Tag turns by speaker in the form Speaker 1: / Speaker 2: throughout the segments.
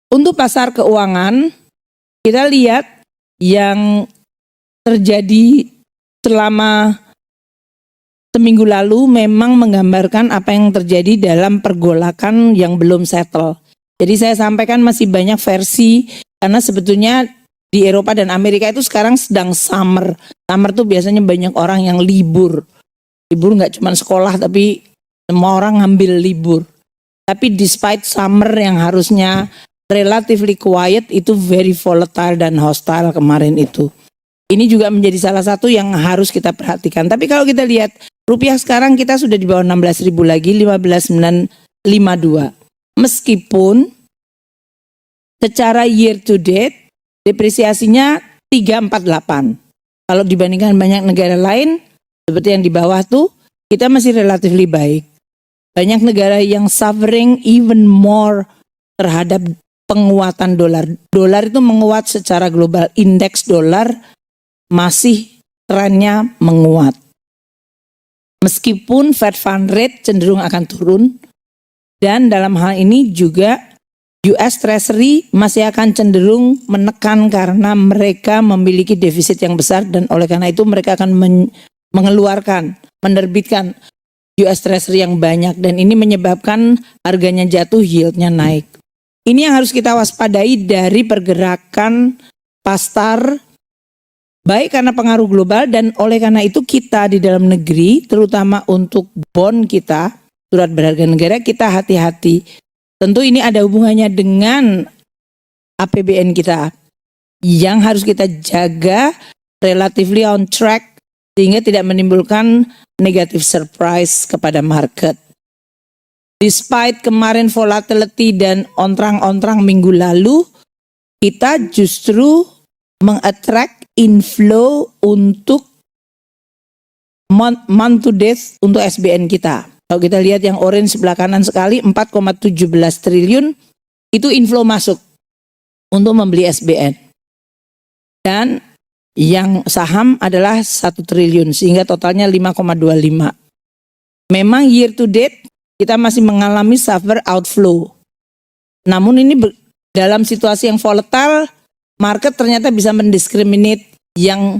Speaker 1: Untuk pasar keuangan, kita lihat yang terjadi selama seminggu lalu memang menggambarkan apa yang terjadi dalam pergolakan yang belum settle. Jadi saya sampaikan masih banyak versi, karena sebetulnya di Eropa dan Amerika itu sekarang sedang summer. Summer tuh biasanya banyak orang yang libur. Libur nggak cuma sekolah, tapi semua orang ngambil libur. Tapi despite summer yang harusnya relatively quiet, itu very volatile dan hostile kemarin itu. Ini juga menjadi salah satu yang harus kita perhatikan. Tapi kalau kita lihat rupiah sekarang kita sudah di bawah 16.000 lagi, 15.952. Meskipun secara year to date depresiasinya 348. Kalau dibandingkan banyak negara lain seperti yang di bawah tuh, kita masih relatively baik. Banyak negara yang suffering even more terhadap penguatan dolar. Dolar itu menguat secara global. Indeks dolar masih trennya menguat. Meskipun Fed Fund Rate cenderung akan turun, dan dalam hal ini juga US Treasury masih akan cenderung menekan karena mereka memiliki defisit yang besar, dan oleh karena itu mereka akan menerbitkan US Treasury yang banyak, dan ini menyebabkan harganya jatuh, yieldnya naik. Ini yang harus kita waspadai dari pergerakan pasar, baik karena pengaruh global, dan oleh karena itu kita di dalam negeri, terutama untuk bond kita, surat berharga negara, kita hati-hati. Tentu ini ada hubungannya dengan APBN kita yang harus kita jaga relatively on track sehingga tidak menimbulkan negative surprise kepada market. Despite kemarin volatility dan ontrang-ontrang minggu lalu, kita justru mengattract inflow untuk month to date untuk SBN kita. Kalau kita lihat yang orange sebelah kanan sekali, 4,17 triliun itu inflow masuk untuk membeli SBN. Dan yang saham adalah 1 triliun sehingga totalnya 5,25. Memang year to date kita masih mengalami suffer outflow. Namun ini dalam situasi yang volatile, market ternyata bisa mendiskriminate yang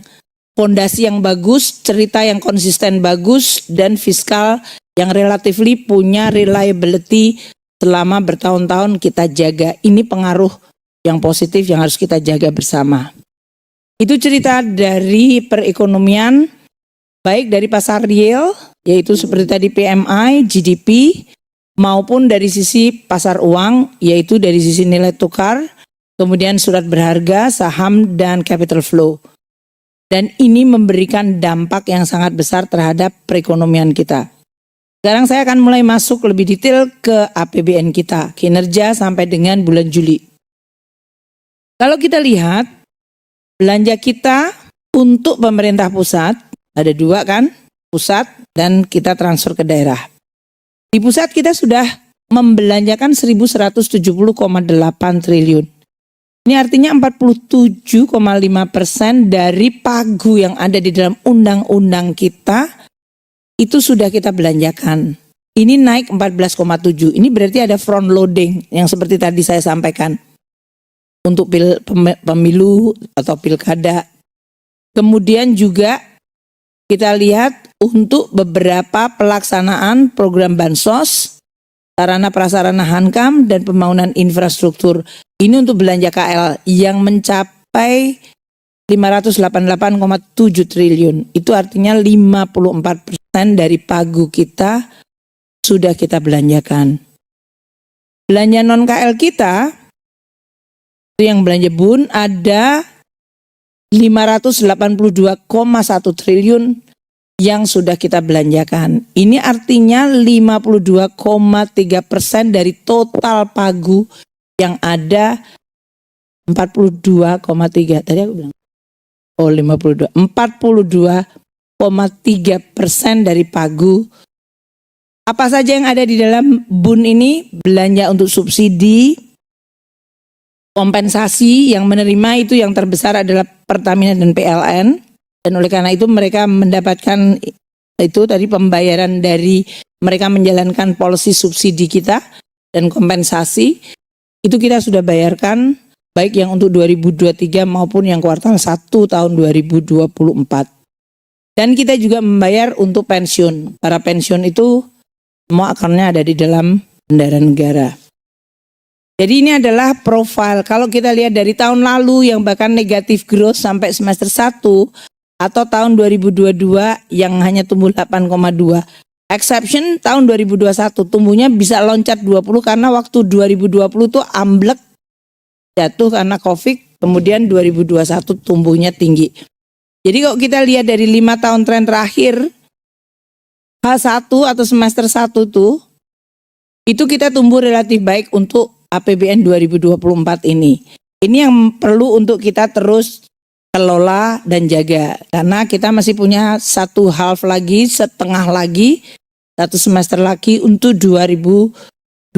Speaker 1: fondasi yang bagus, cerita yang konsisten bagus, dan fiskal yang relatively punya reliability selama bertahun-tahun kita jaga. Ini pengaruh yang positif yang harus kita jaga bersama. Itu cerita dari perekonomian, baik dari pasar real, yaitu seperti tadi PMI, GDP, maupun dari sisi pasar uang, yaitu dari sisi nilai tukar, kemudian surat berharga, saham, dan capital flow. Dan ini memberikan dampak yang sangat besar terhadap perekonomian kita. Sekarang saya akan mulai masuk lebih detail ke APBN kita, kinerja sampai dengan bulan Juli. Kalau kita lihat, belanja kita untuk pemerintah pusat, ada 2 kan, pusat dan kita transfer ke daerah. Di pusat kita sudah membelanjakan 1.170,8 triliun. Ini artinya 47,5% dari pagu yang ada di dalam undang-undang kita, itu sudah kita belanjakan. Ini naik 14,7. Ini berarti ada front loading yang seperti tadi saya sampaikan untuk pemilu atau pilkada. Kemudian juga kita lihat untuk beberapa pelaksanaan program bansos, sarana prasarana Hankam, dan pembangunan infrastruktur. Ini untuk belanja KL yang mencapai 588,7 triliun. Itu artinya 54% dari pagu kita sudah kita belanjakan. Belanja non KL kita, itu yang belanja bun, ada 582,1 triliun yang sudah kita belanjakan. Ini artinya 52,3% dari total pagu yang ada. 42,3 tadi aku bilang. 42,3% dari pagu. Apa saja yang ada di dalam bun ini? Belanja untuk subsidi, kompensasi, yang menerima itu yang terbesar adalah Pertamina dan PLN. Dan oleh karena itu mereka mendapatkan itu tadi pembayaran dari mereka menjalankan polisi subsidi kita dan kompensasi. itu kita sudah bayarkan, baik yang untuk 2023 maupun yang kuartal 1 tahun 2024. Dan kita juga membayar untuk pensiun. Para pensiun itu semua akunnya ada di dalam bendara negara. Jadi ini adalah profil. Kalau kita lihat dari tahun lalu yang bahkan negatif growth sampai semester 1 atau tahun 2022 yang hanya tumbuh 8,2. Exception tahun 2021 tumbuhnya bisa loncat 20 karena waktu 2020 tuh amblek jatuh karena Covid, kemudian 2021 tumbuhnya tinggi. Jadi kalau kita lihat dari 5 tahun tren terakhir H1 atau semester 1 tuh itu kita tumbuh relatif baik untuk APBN 2024 ini. Ini yang perlu untuk kita terus kelola dan jaga karena kita masih punya satu half lagi, setengah lagi, satu semester lagi untuk 2024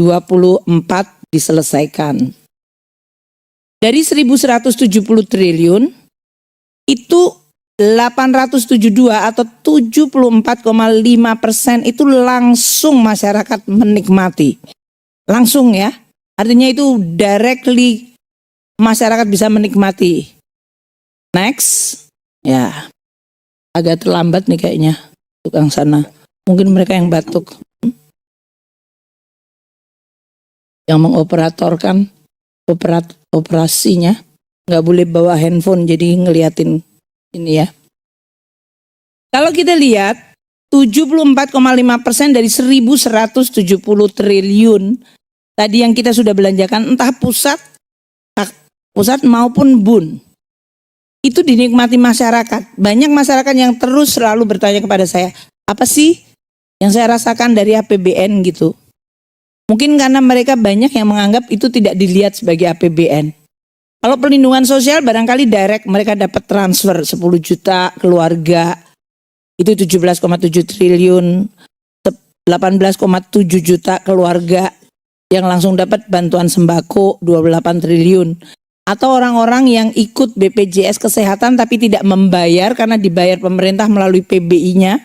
Speaker 1: diselesaikan. Dari 1.170 triliun itu 872 atau 74,5% itu langsung masyarakat menikmati. Langsung ya. Artinya itu directly masyarakat bisa menikmati. Next. Ya. Agak terlambat nih kayaknya tukang sana. Mungkin mereka yang batuk. Yang mengoperatorkan operasinya nggak boleh bawa handphone jadi ngeliatin ini ya. Kalau kita lihat 74,5% dari 1.170 triliun tadi yang kita sudah belanjakan entah pusat maupun BUN itu dinikmati masyarakat. Banyak masyarakat yang terus selalu bertanya kepada saya, apa sih yang saya rasakan dari APBN gitu. Mungkin karena mereka banyak yang menganggap itu tidak dilihat sebagai APBN. Kalau perlindungan sosial barangkali direct mereka dapat transfer 10 juta keluarga, itu 17,7 triliun, 18,7 juta keluarga yang langsung dapat bantuan sembako 28 triliun. Atau orang-orang yang ikut BPJS Kesehatan tapi tidak membayar karena dibayar pemerintah melalui PBI-nya,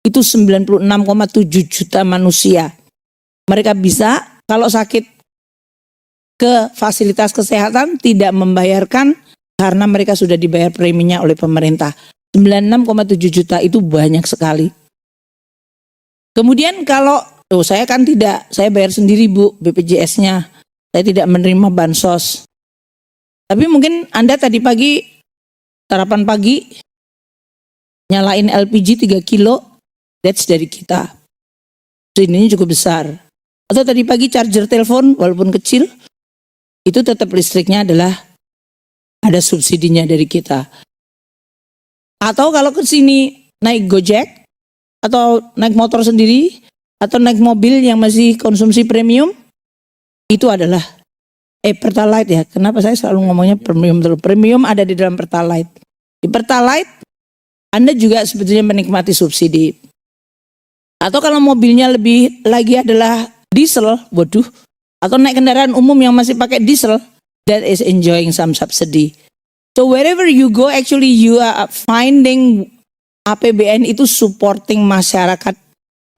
Speaker 1: itu 96,7 juta manusia. Mereka bisa kalau sakit ke fasilitas kesehatan tidak membayarkan karena mereka sudah dibayar preminya oleh pemerintah. 96,7 juta itu banyak sekali. Kemudian kalau saya kan tidak, saya bayar sendiri Bu BPJS-nya. Saya tidak menerima bansos. Tapi mungkin Anda tadi pagi sarapan pagi nyalain LPG 3 kilo, that's dari kita. Ini cukup besar. Atau tadi pagi charger telepon walaupun kecil, itu tetap listriknya adalah ada subsidinya dari kita. Atau kalau ke sini naik Gojek, atau naik motor sendiri, atau naik mobil yang masih konsumsi premium, itu adalah Pertalite ya. Kenapa saya selalu ngomongnya premium terus? Premium ada di dalam Pertalite. Di Pertalite, Anda juga sebetulnya menikmati subsidi. Atau kalau mobilnya lebih lagi adalah diesel, waduh, atau naik kendaraan umum yang masih pakai diesel, that is enjoying some subsidy. So wherever you go, actually you are finding APBN itu supporting masyarakat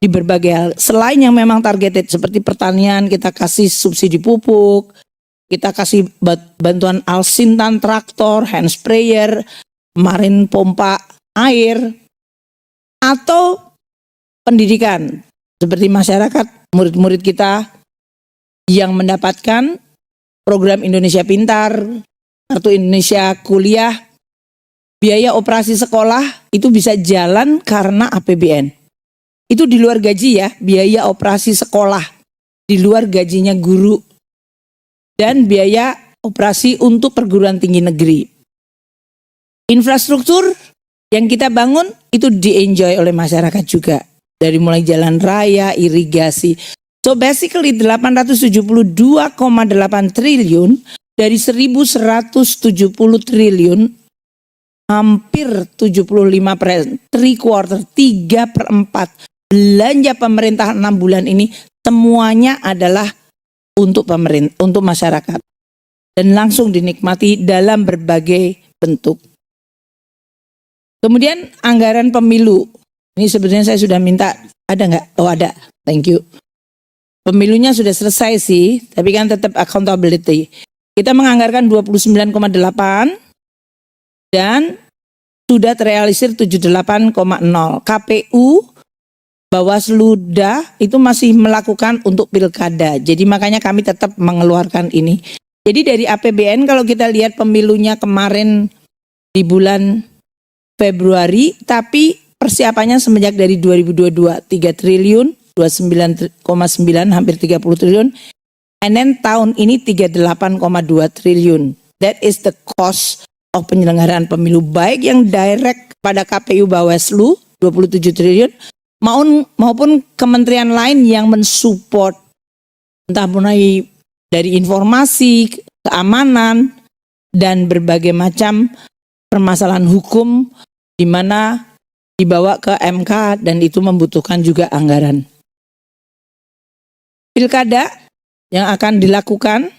Speaker 1: di berbagai hal. Selain yang memang targeted seperti pertanian, kita kasih subsidi pupuk, kita kasih bantuan alsintan traktor, hand sprayer, kemarin pompa air, atau pendidikan seperti masyarakat. Murid-murid kita yang mendapatkan program Indonesia Pintar, Kartu Indonesia Kuliah, biaya operasi sekolah itu bisa jalan karena APBN. Itu di luar gaji ya, biaya operasi sekolah, di luar gajinya guru, dan biaya operasi untuk perguruan tinggi negeri. Infrastruktur yang kita bangun itu di-enjoy oleh masyarakat juga. Dari mulai jalan raya, irigasi. So basically 872,8 triliun dari 1.170 triliun, hampir 75%, 3/4 belanja pemerintah 6 bulan ini semuanya adalah untuk pemerintah, untuk masyarakat. Dan langsung dinikmati dalam berbagai bentuk. Kemudian anggaran pemilu. Ini sebetulnya saya sudah minta, ada nggak? Oh ada, thank you. pemilunya sudah selesai sih, tapi kan tetap accountability. Kita menganggarkan 29,8 dan sudah terrealisir 78,0. KPU Bawaslu itu masih melakukan untuk pilkada. Jadi makanya kami tetap mengeluarkan ini. Jadi dari APBN kalau kita lihat pemilunya kemarin di bulan Februari, tapi persiapannya semenjak dari 2022 3 triliun, 29,9 hampir 30 triliun. And then tahun ini 38,2 triliun. That is the cost of penyelenggaraan pemilu, baik yang direct pada KPU Bawaslu 27 triliun maupun kementerian lain yang mensupport, entah mulai dari informasi, keamanan, dan berbagai macam permasalahan hukum di mana dibawa ke MK dan itu membutuhkan juga anggaran. Pilkada yang akan dilakukan,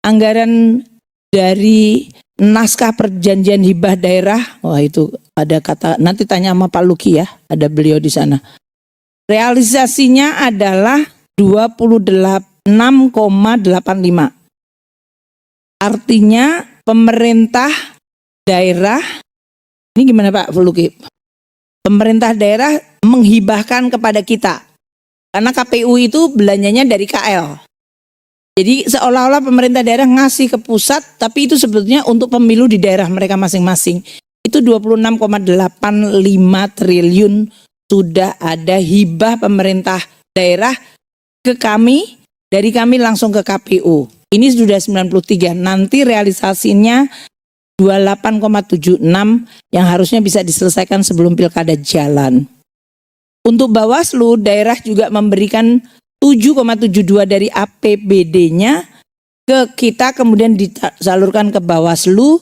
Speaker 1: anggaran dari naskah perjanjian hibah daerah, wah itu ada kata, nanti tanya sama Pak Luki ya, ada beliau di sana. Realisasinya adalah 26,85. Artinya pemerintah daerah, ini gimana Pak Luki? Pemerintah daerah menghibahkan kepada kita, karena KPU itu belanjanya dari KL. Jadi seolah-olah pemerintah daerah ngasih ke pusat, tapi itu sebetulnya untuk pemilu di daerah mereka masing-masing. Itu 26,85 triliun sudah ada hibah pemerintah daerah ke kami, dari kami langsung ke KPU. Ini sudah 93, nanti realisasinya 28,76 yang harusnya bisa diselesaikan sebelum pilkada jalan. Untuk Bawaslu, daerah juga memberikan 7,72 dari APBD-nya ke kita, kemudian disalurkan ke Bawaslu,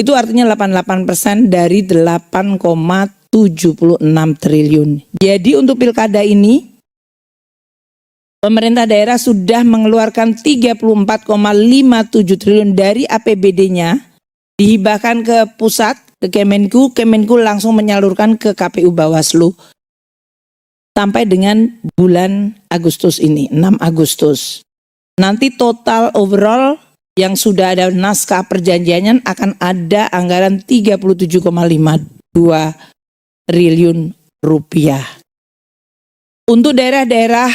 Speaker 1: itu artinya 88% dari 8,76 triliun. Jadi untuk pilkada ini, pemerintah daerah sudah mengeluarkan 34,57 triliun dari APBD-nya, dihibahkan ke pusat, ke Kemenku, Kemenku langsung menyalurkan ke KPU Bawaslu. Sampai dengan bulan Agustus ini, 6 Agustus. Nanti total overall yang sudah ada naskah perjanjiannya akan ada anggaran 37,52 triliun rupiah. Untuk daerah-daerah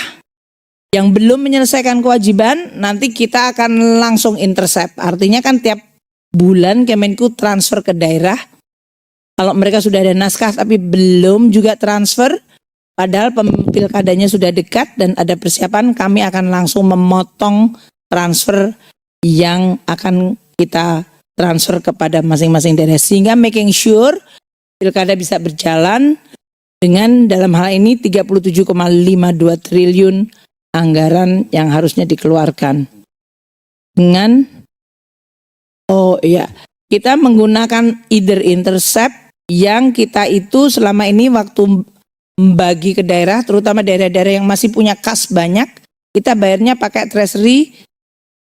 Speaker 1: yang belum menyelesaikan kewajiban, nanti kita akan langsung intercept. Artinya kan tiap bulan Kemenku transfer ke daerah. Kalau mereka sudah ada naskah tapi belum juga transfer, padahal pilkadanya sudah dekat dan ada persiapan, kami akan langsung memotong transfer yang akan kita transfer kepada masing-masing daerah. Sehingga making sure pilkada bisa berjalan dengan dalam hal ini 37,52 triliun anggaran yang harusnya dikeluarkan. Dengan, kita menggunakan either intercept yang kita itu selama ini waktu bagi ke daerah, terutama daerah-daerah yang masih punya kas banyak, kita bayarnya pakai treasury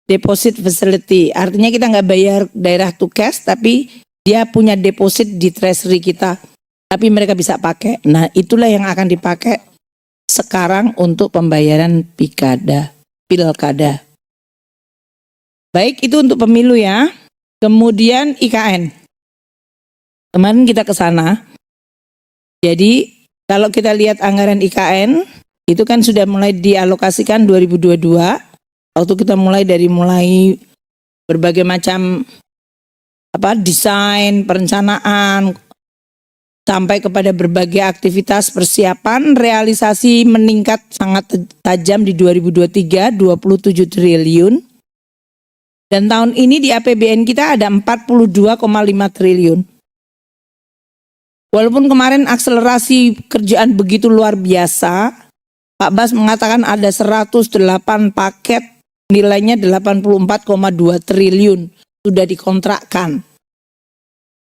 Speaker 1: deposit facility. Artinya kita nggak bayar daerah to cash, tapi dia punya deposit di treasury kita, tapi mereka bisa pakai. Nah itulah yang akan dipakai sekarang untuk pembayaran pilkada. Baik, itu untuk pemilu ya. Kemudian IKN. Kemarin kita ke sana. Jadi kalau kita lihat anggaran IKN, itu kan sudah mulai dialokasikan 2022, waktu kita mulai berbagai macam desain, perencanaan, sampai kepada berbagai aktivitas persiapan, realisasi meningkat sangat tajam di 2023, 27 triliun. Dan tahun ini di APBN kita ada 42,5 triliun. Walaupun kemarin akselerasi kerjaan begitu luar biasa, Pak Bas mengatakan ada 108 paket nilainya 84,2 triliun sudah dikontrakkan.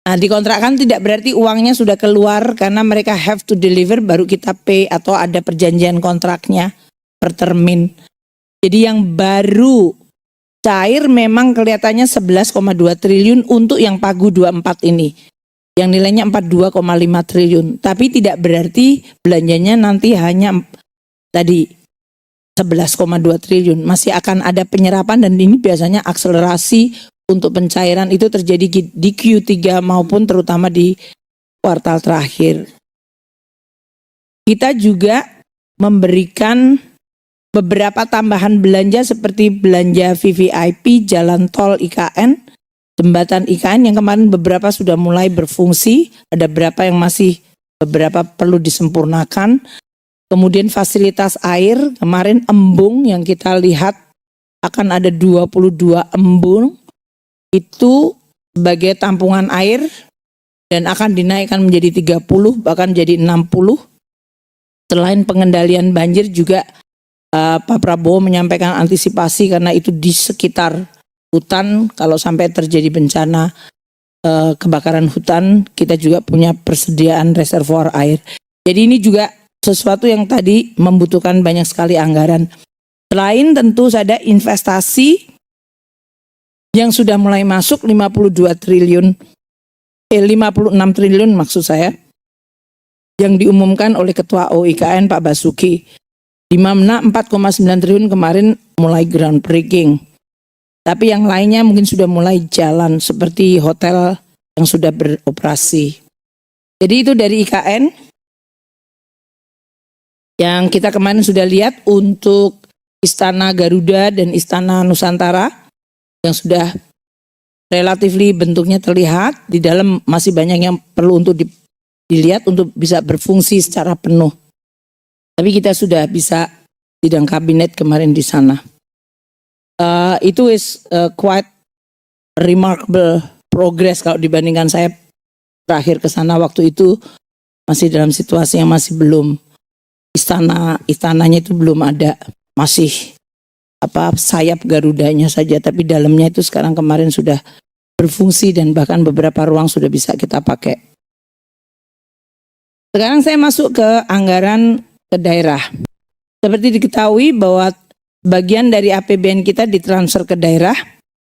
Speaker 1: Nah, dikontrakkan tidak berarti uangnya sudah keluar karena mereka have to deliver baru kita pay atau ada perjanjian kontraknya per termin. Jadi yang baru cair memang kelihatannya 11,2 triliun untuk yang Pagu 24 ini. Yang nilainya 42,5 triliun. Tapi tidak berarti belanjanya nanti hanya tadi 11,2 triliun. Masih akan ada penyerapan dan ini biasanya akselerasi untuk pencairan itu terjadi di Q3 maupun terutama di kuartal terakhir. Kita juga memberikan beberapa tambahan belanja seperti belanja VVIP, jalan tol IKN, jembatan IKN yang kemarin beberapa sudah mulai berfungsi, ada beberapa yang masih beberapa perlu disempurnakan. Kemudian fasilitas air, kemarin embung yang kita lihat akan ada 22 embung itu sebagai tampungan air dan akan dinaikkan menjadi 30 bahkan jadi 60. Selain pengendalian banjir juga Pak Prabowo menyampaikan antisipasi karena itu di sekitar hutan kalau sampai terjadi bencana kebakaran hutan kita juga punya persediaan reservoir air. Jadi ini juga sesuatu yang tadi membutuhkan banyak sekali anggaran. Selain tentu ada investasi yang sudah mulai masuk 56 triliun maksud saya, yang diumumkan oleh Ketua OIKN Pak Basuki. Di mana 4,9 triliun kemarin mulai groundbreaking. Tapi yang lainnya mungkin sudah mulai jalan seperti hotel yang sudah beroperasi. Jadi itu dari IKN. Yang kita kemarin sudah lihat untuk Istana Garuda dan Istana Nusantara yang sudah relatif bentuknya terlihat, di dalam masih banyak yang perlu untuk dilihat untuk bisa berfungsi secara penuh. Tapi kita sudah bisa sidang kabinet kemarin di sana. Itu is quite remarkable progress kalau dibandingkan saya terakhir ke sana waktu itu masih dalam situasi yang masih belum istananya itu belum ada, masih sayap Garudanya saja, tapi dalamnya itu sekarang kemarin sudah berfungsi dan bahkan beberapa ruang sudah bisa kita pakai. Sekarang saya masuk ke anggaran ke daerah. Seperti diketahui bahwa bagian dari APBN kita ditransfer ke daerah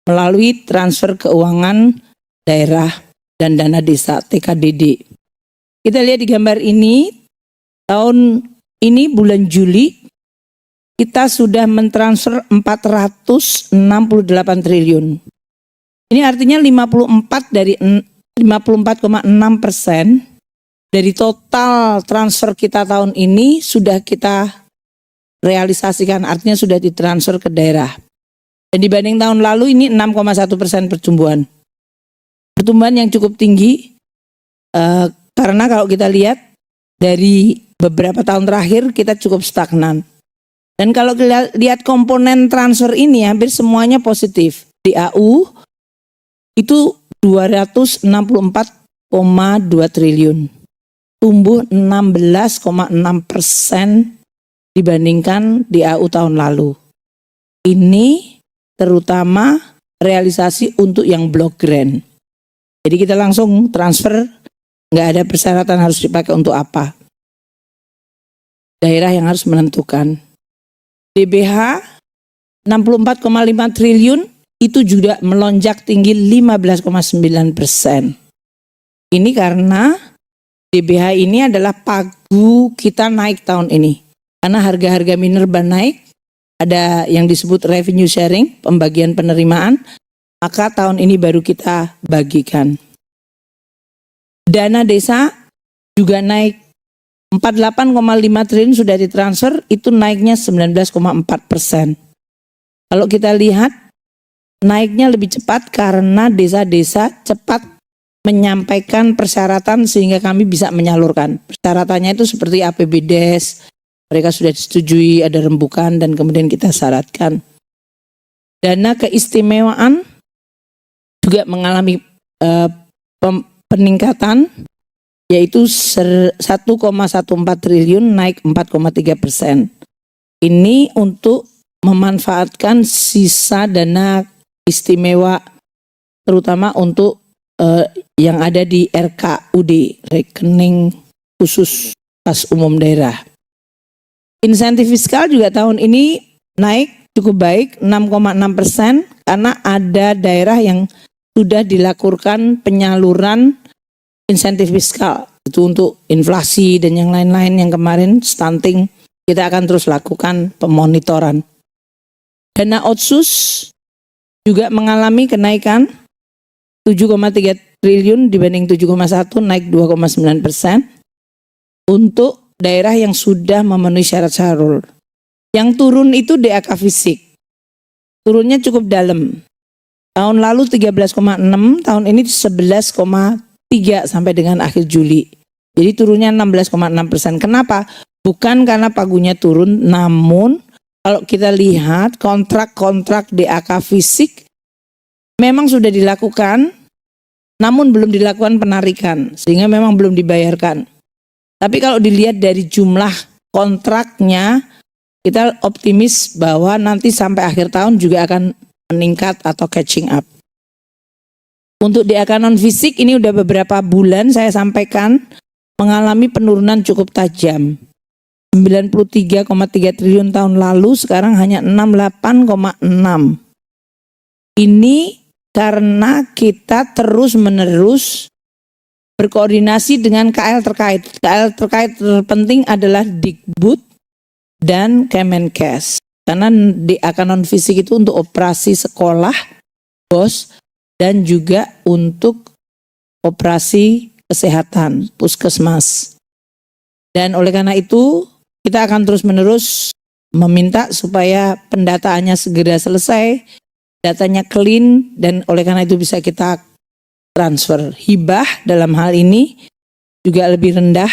Speaker 1: melalui transfer keuangan daerah dan dana desa TKDD. Kita lihat di gambar ini, tahun ini bulan Juli kita sudah mentransfer 468 triliun. Ini artinya 54,6% dari total transfer kita tahun ini sudah kita realisasikan, artinya sudah ditransfer ke daerah. Dan dibanding tahun lalu ini 6,1% pertumbuhan. Pertumbuhan yang cukup tinggi karena kalau kita lihat dari beberapa tahun terakhir kita cukup stagnan. Dan kalau kita lihat komponen transfer ini hampir semuanya positif. Di AU itu 264,2 triliun. Tumbuh 16,6% dibandingkan di AU tahun lalu. Ini terutama realisasi untuk yang blok grant. Jadi kita langsung transfer, nggak ada persyaratan harus dipakai untuk apa. Daerah yang harus menentukan. DBH 64,5 triliun itu juga melonjak tinggi 15,9%. Ini karena DBH ini adalah pagu kita naik tahun ini. Karena harga-harga minerba naik, ada yang disebut revenue sharing, pembagian penerimaan, maka tahun ini baru kita bagikan. Dana desa juga naik 48,5 triliun sudah ditransfer, itu naiknya 19,4%. Kalau kita lihat naiknya lebih cepat karena desa-desa cepat menyampaikan persyaratan sehingga kami bisa menyalurkan. Persyaratannya itu seperti APBDes, mereka sudah disetujui, ada rembukan dan kemudian kita syaratkan. Dana keistimewaan juga mengalami peningkatan, yaitu 1,14 triliun naik 4,3%. Ini untuk memanfaatkan sisa dana istimewa terutama untuk yang ada di RKUD, rekening khusus kas umum daerah. Insentif fiskal juga tahun ini naik cukup baik 6,6% karena ada daerah yang sudah dilakukan penyaluran insentif fiskal itu untuk inflasi dan yang lain-lain yang kemarin stunting kita akan terus lakukan pemonitoran. Dana otsus juga mengalami kenaikan 7,3 triliun dibanding 7,1, naik 2,9% untuk daerah yang sudah memenuhi syarat syarul. Yang turun itu DAK fisik. Turunnya cukup dalam. Tahun lalu 13,6, tahun ini 11,3 sampai dengan akhir Juli. Jadi turunnya 16,6%. Kenapa? Bukan karena pagunya turun, namun kalau kita lihat kontrak-kontrak DAK fisik memang sudah dilakukan, namun belum dilakukan penarikan, sehingga memang belum dibayarkan. Tapi kalau dilihat dari jumlah kontraknya, kita optimis bahwa nanti sampai akhir tahun juga akan meningkat atau catching up. Untuk DAK non fisik ini udah beberapa bulan saya sampaikan mengalami penurunan cukup tajam. 93,3 triliun tahun lalu, sekarang hanya 68,6. Ini karena kita terus-menerus berkoordinasi dengan KL terkait. KL terkait terpenting adalah Dikbud dan Kemenkes. Karena DAK non fisik itu untuk operasi sekolah, BOS, dan juga untuk operasi kesehatan, puskesmas. Dan oleh karena itu kita akan terus-menerus meminta supaya pendataannya segera selesai, datanya clean, dan oleh karena itu bisa kita transfer. Hibah dalam hal ini juga lebih rendah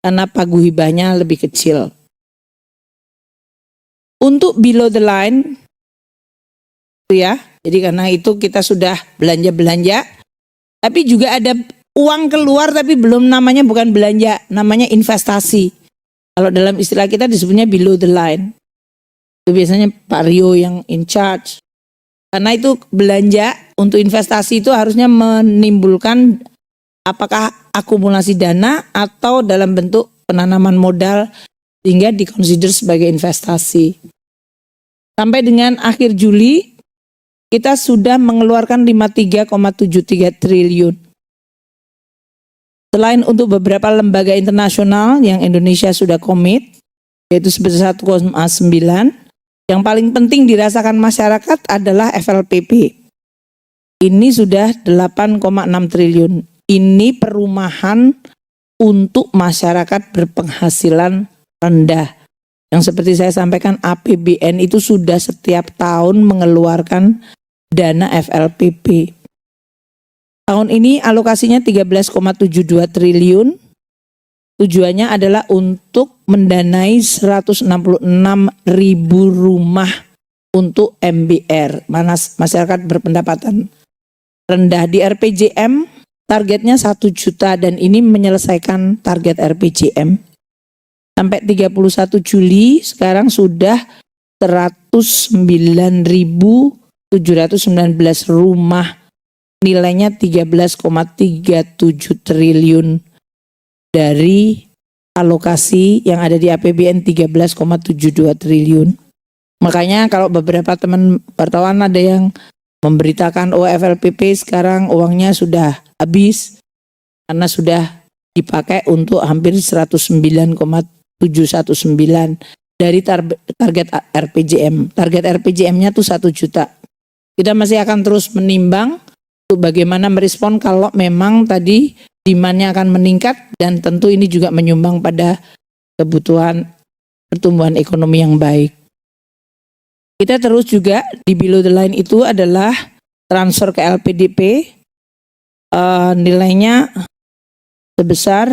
Speaker 1: karena pagu hibahnya lebih kecil. Untuk below the line, ya, jadi karena itu kita sudah belanja-belanja, tapi juga ada uang keluar tapi belum, namanya bukan belanja, namanya investasi. Kalau dalam istilah kita disebutnya below the line. Itu biasanya Pak Rio yang in charge. Karena itu belanja untuk investasi itu harusnya menimbulkan apakah akumulasi dana atau dalam bentuk penanaman modal sehingga dikonsider sebagai investasi. Sampai dengan akhir Juli kita sudah mengeluarkan 53,73 triliun. Selain untuk beberapa lembaga internasional yang Indonesia sudah komit, yaitu sebesar 1,9, yang paling penting dirasakan masyarakat adalah FLPP. Ini sudah 8,6 triliun. Ini perumahan untuk masyarakat berpenghasilan rendah. Yang seperti saya sampaikan, APBN itu sudah setiap tahun mengeluarkan dana FLPP. Tahun ini alokasinya 13,72 triliun. Tujuannya adalah untuk mendanai 166.000 rumah untuk MBR, masyarakat berpendapatan rendah. Di RPJM targetnya 1 juta dan ini menyelesaikan target RPJM. Sampai 31 Juli sekarang sudah 109.719 rumah, nilainya 13,37 triliun dari alokasi yang ada di APBN 13,72 triliun. Makanya kalau beberapa teman wartawan ada yang memberitakan FLPP sekarang uangnya sudah habis karena sudah dipakai untuk hampir 109,719 dari target RPJM. Target RPJM-nya tuh 1 juta. Kita masih akan terus menimbang untuk bagaimana merespon kalau memang tadi demand-nya akan meningkat dan tentu ini juga menyumbang pada kebutuhan pertumbuhan ekonomi yang baik. Kita terus juga di below the line itu adalah transfer ke LPDP, nilainya sebesar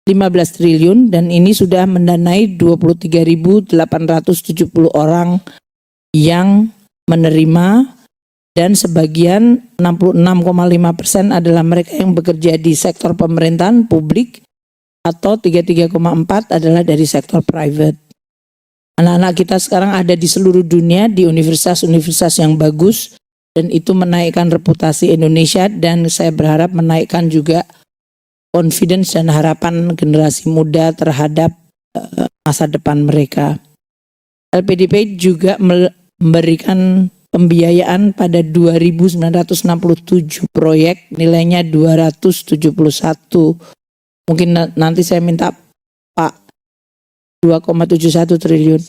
Speaker 1: 15 triliun dan ini sudah mendanai 23.870 orang yang menerima dan sebagian 66,5% adalah mereka yang bekerja di sektor pemerintahan publik atau 33,4% adalah dari sektor private. Anak-anak kita sekarang ada di seluruh dunia di universitas-universitas yang bagus dan itu menaikkan reputasi Indonesia dan saya berharap menaikkan juga confidence dan harapan generasi muda terhadap masa depan mereka. LPDP juga memberikan pembiayaan pada 2.967 proyek, nilainya 271. Mungkin nanti saya minta Pak 2,71 triliun.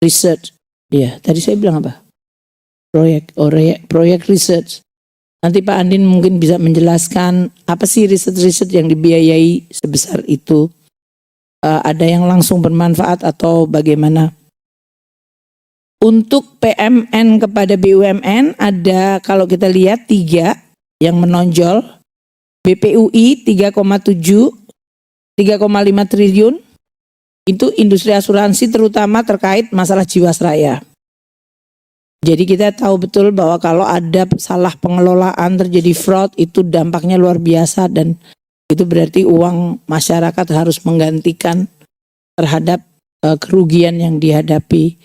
Speaker 1: Research. Ya, tadi saya bilang apa? Proyek research. Nanti Pak Andin mungkin bisa menjelaskan apa sih riset-riset yang dibiayai sebesar itu. Ada yang langsung bermanfaat atau bagaimana? Untuk PMN kepada BUMN ada, kalau kita lihat 3 yang menonjol. BPUI 3,5 triliun. Itu industri asuransi terutama terkait masalah Jiwasraya. Jadi kita tahu betul bahwa kalau ada salah pengelolaan, terjadi fraud, itu dampaknya luar biasa dan itu berarti uang masyarakat harus menggantikan terhadap kerugian yang dihadapi.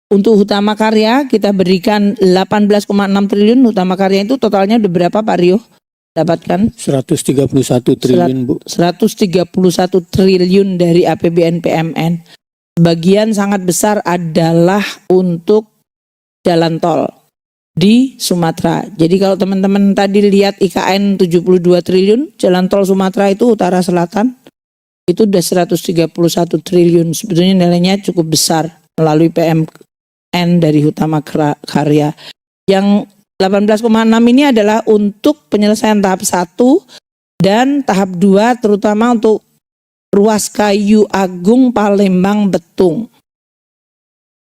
Speaker 1: Untuk Hutama Karya kita berikan 18,6 triliun. Hutama Karya itu totalnya udah berapa Pak Rio? Dapatkan
Speaker 2: 131 triliun Bu.
Speaker 1: 131 triliun dari APBN PMN. Bagian sangat besar adalah untuk jalan tol di Sumatera. Jadi kalau teman-teman tadi lihat IKN 72 triliun, jalan tol Sumatera itu utara selatan itu udah 131 triliun. Sebetulnya nilainya cukup besar melalui PMN dari Hutama Karya. Yang 18,6 ini adalah untuk penyelesaian tahap 1 dan tahap 2 terutama untuk ruas kayu agung Palembang Betung.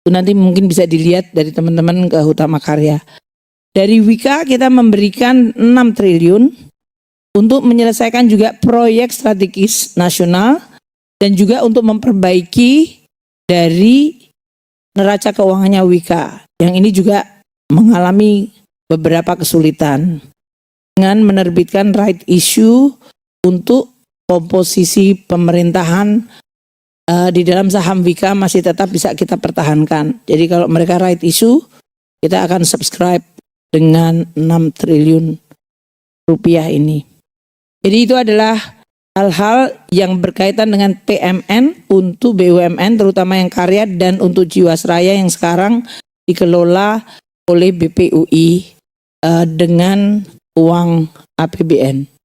Speaker 1: Itu nanti mungkin bisa dilihat dari teman-teman ke Hutama Karya. Dari Wika kita memberikan 6 triliun untuk menyelesaikan juga proyek strategis nasional dan juga untuk memperbaiki dari neraca keuangannya Wika. Yang ini juga mengalami beberapa kesulitan dengan menerbitkan right issue untuk komposisi pemerintahan di dalam saham Wika masih tetap bisa kita pertahankan. Jadi kalau mereka right issue, kita akan subscribe dengan 6 triliun rupiah ini. Jadi itu adalah hal-hal yang berkaitan dengan PMN untuk BUMN terutama yang karya dan untuk Jiwasraya yang sekarang dikelola oleh BPUI dengan uang APBN.